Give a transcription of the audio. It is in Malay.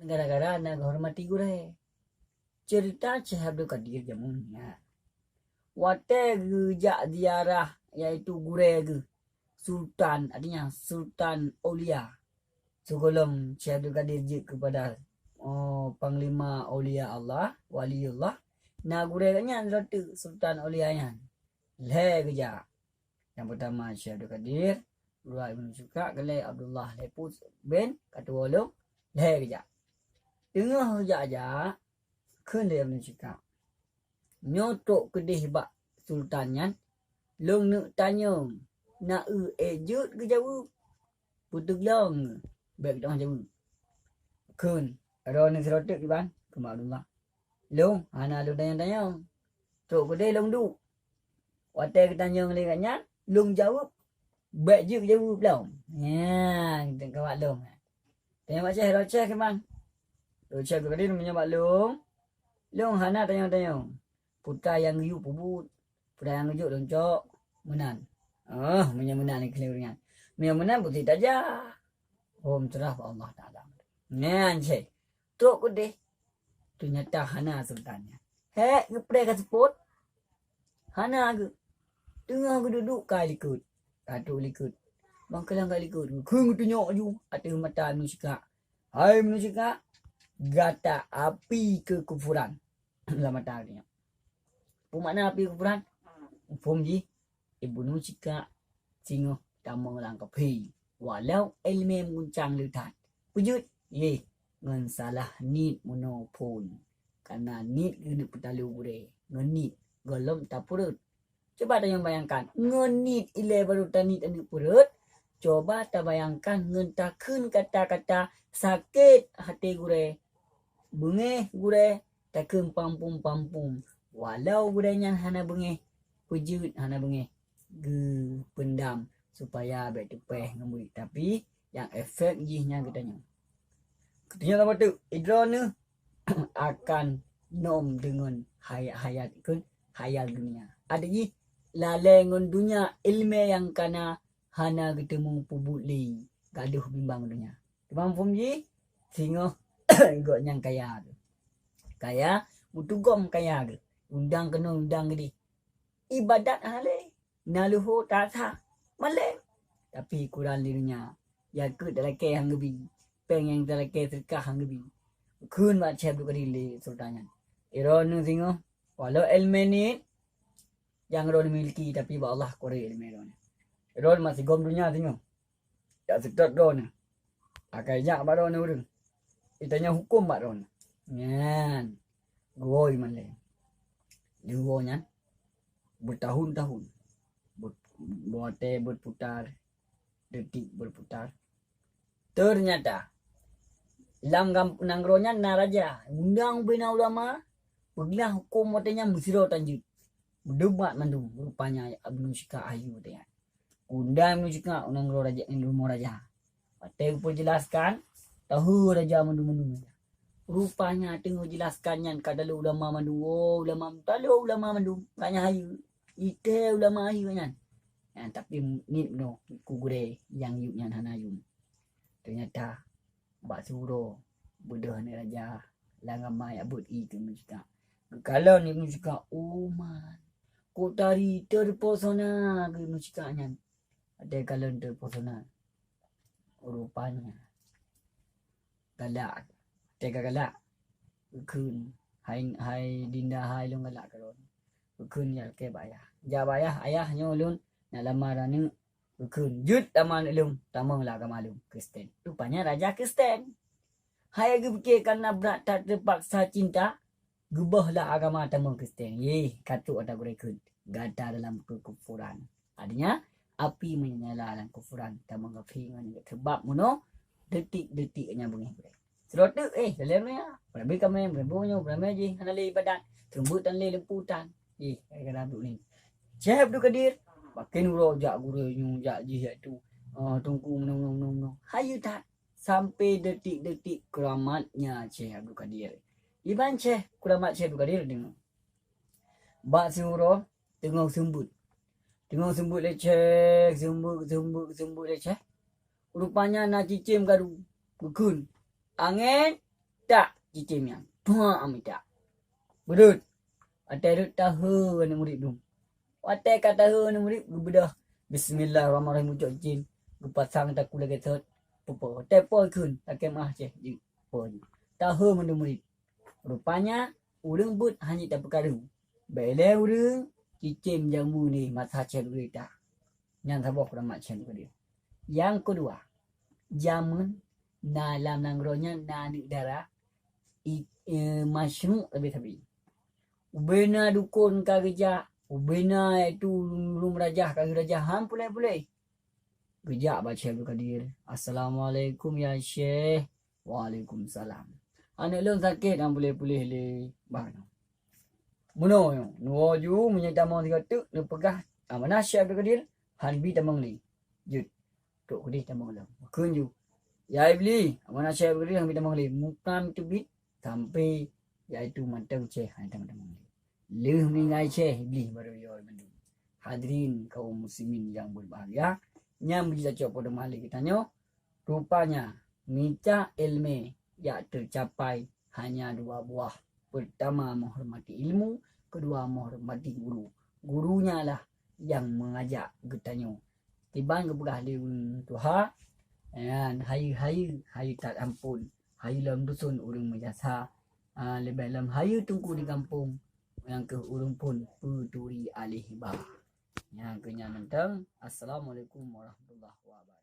Gara-gara nak hormati gure. Cerita Syekh Abdul Qadir jamunya. Wate gejak ziarah iaitu gure ge. Sultan, artinya Sultan Aulia. Sebelum Syekh Abdul Qadir je kepada Panglima Aulia Allah, Waliullah. Nah gure nya roti Sultan Aulia nya. Le gejak. Yang pertama Syekh Abdul Qadir, dua Ibn Suka, gelai Abdullah Lepus bin Katu Walung, le gejak. Tengah gejak keun le Ibn Suka. Nyotok kedih bak sultannya, long nak tanya, nak ejut ke jauh? Putuk long, baik dah jauh. Keun, ada ni serotek kan? Kemak Abdullah. Long, ana lu tanya-tanya. Tok kedih long du. Watai ke tanya le katnya, long jawab, baik je ke jauh belum? Ya, kita kawat long. Tanya macam Roceh ke bang? Roceh kedih namanya bak long. Long hana tanya-tanya. Putra yang giyu pubut. Putra yang giyu loncok. Menan. Menan ni kelirungan. Menan putih tajah. Cerah pak Allah Ta'ala. Ngan cik. Tok kudih. Ternyata hana sultannya. Hek, ngepre kat seput. Hana ke. Tengah ke duduk kali likut. Katuk likut. Bangkalang kali likut. Keng tunjuk ju. Atas mata manusia. Hai manusia. Gata api kekufuran. Dalam mata dia. Makna api kufuran? Fum ji Ibnu Cika Singoh Tamang Langkap Hei Walau ilmi muncang lutat Pujud ye Ngan salah nit monopol Karena nit gini petalu gure Ngan nit Golom tak purut Coba tak yang bayangkan Ngan nit ile baru tanit anik purut Coba tak bayangkan Ngan takun kata-kata Sakit hati gure Bengeh gure Takun pampum-pampum Walau budaya hana bengeh, pujud hana bengeh, pendam supaya baik tepeh ngembui. Tapi yang efek jihnya katanya. Katanya lama tu, idrona akan nom dengan hayat ikut hayal dunia. Ada ji lalai ngon dunia ilmu yang kana hana ketemu pubuli gaduh bimbang dunia. Timam pun ji singoh ikut yang kaya tu. Kaya utugom kaya tu. Undang kena undang gede. Ibadat hale. Naluho tata. Malek. Tapi Quran lirunya. Ya ke dalam ke hang gebi. Peng yang dalam ke terkah hang gebi. Kun mak Syekh Abdul Qadir le sultannya. Iron tengok. Walau ilmu ni. Yang Iron miliki. Tapi ba Allah kore ilmu Iron. Iron masih gom dunia tengok. Tak sedot Iron. Akainya ba Iron urang. Itanya hukum ba Iron. Ngan. Goi malek. Juonya bertahun-tahun berputar detik berputar ternyata dalam nanggronya naraja undang bina ulama beglah hukum watanya musiro tanjut berdebat mandum rupanya Ibnu Syika ayu dia undang Ibnu Syika nangro raja ilmu raja pakai pun jelaskan tahu raja mandum rupanya tengok jelaskannya kada ulama mandu ulama talu ulama mandu kanya hayu ite ulama hayu kan tapi ni no kugure yang yuknya hanayum ternyata bak suro bodoh ni raja langamai abut itu muska kalau ni muska uman kotari terpesona ke muskanya ada kalau terpesona rupanya galak Tega galak. Ukun. Hai dinda hai long galak karon. Ukun ya ke bayah. Ja bayah ayahnya ulun. Nak lamar ni ukun. Jut taman ulun. Tamang lah kamalum. Kristen. Rupanya raja Kristen. Hai agi fikir karena berat tak terpaksa cinta. Gubahlah agama tamang Kristen. Katuk ada gurekun. Gada dalam kekufuran. Artinya api menyala dalam kufuran. Tamang kafi dengan sebab muno. Detik-detiknya bunyi. Serotek dalam ni berapa kami berapa berapa je hanali ibadat terumbutan le lemputan kadang duk ni Syekh Abdul Qadir makin rojak guru jak je tu tunggu menung hayu tak sampai detik-detik keramatnya Syekh Abdul Qadir iban Syekh keramat Syekh Abdul Qadir dengar bak suruh tengok sembut leceh sembut leceh rupanya nak cicim garu bukun angin Tak cicim yang. Tuhan amita. Berut. Atai rut tahu ni murid tu. Atai kata tahu ni murid bedah. Bismillahirrahmanirrahim ucap jin. Gepasang tak kula ketot. Popo. Atai poi kun. Tak kemah ceh. Poi. Tahu mendu murid. Rupanya urang but hanya tak perkara. Bele urang cicim jambu ni mata ceh dulu dah. Yang sabok ramat ceh dia. Yang kedua, jamun dalam nangronya nani darah masyru' lebih-lebih. Ubena dukun kerja, ubena itu lum rajah kaki rajah ham pulai-pulai. Kerja baca Abdul Qadir. Assalamualaikum ya Syekh. Waalaikumsalam. Anak long sakit ham pulai-pulai le bang. Muno yo, nuo ju menyedamang tiga tu, le pegah. Mana Syekh Abdul Qadir? Hanbi tamang li. Jut. Tok kudi tamang lam. Kunju. Ya ibli, mana Syekh Abdul Qadir hanbi tamang li. Mukam tu bit sampai iaitu mantau ceh tamang-tamang li. Leh mengai ceh ibli baru yo mandu. Hadirin kaum muslimin yang berbahagia, nyam bisa cok pada malik kita nyo. Rupanya minta ilmu ya tercapai hanya dua buah. Pertama menghormati ilmu, kedua menghormati guru. Gurunya lah yang mengajak kita nyo. Tiban kebegah liun Tuhan. Dan hayu tak ampun. Hayu dalam dusun urang menjasa. Lebih dalam hayu tunggu di kampung. Yang ke urang pun peduli alih bah. Yang kenyang mentang. Assalamualaikum warahmatullahi wabarakatuh.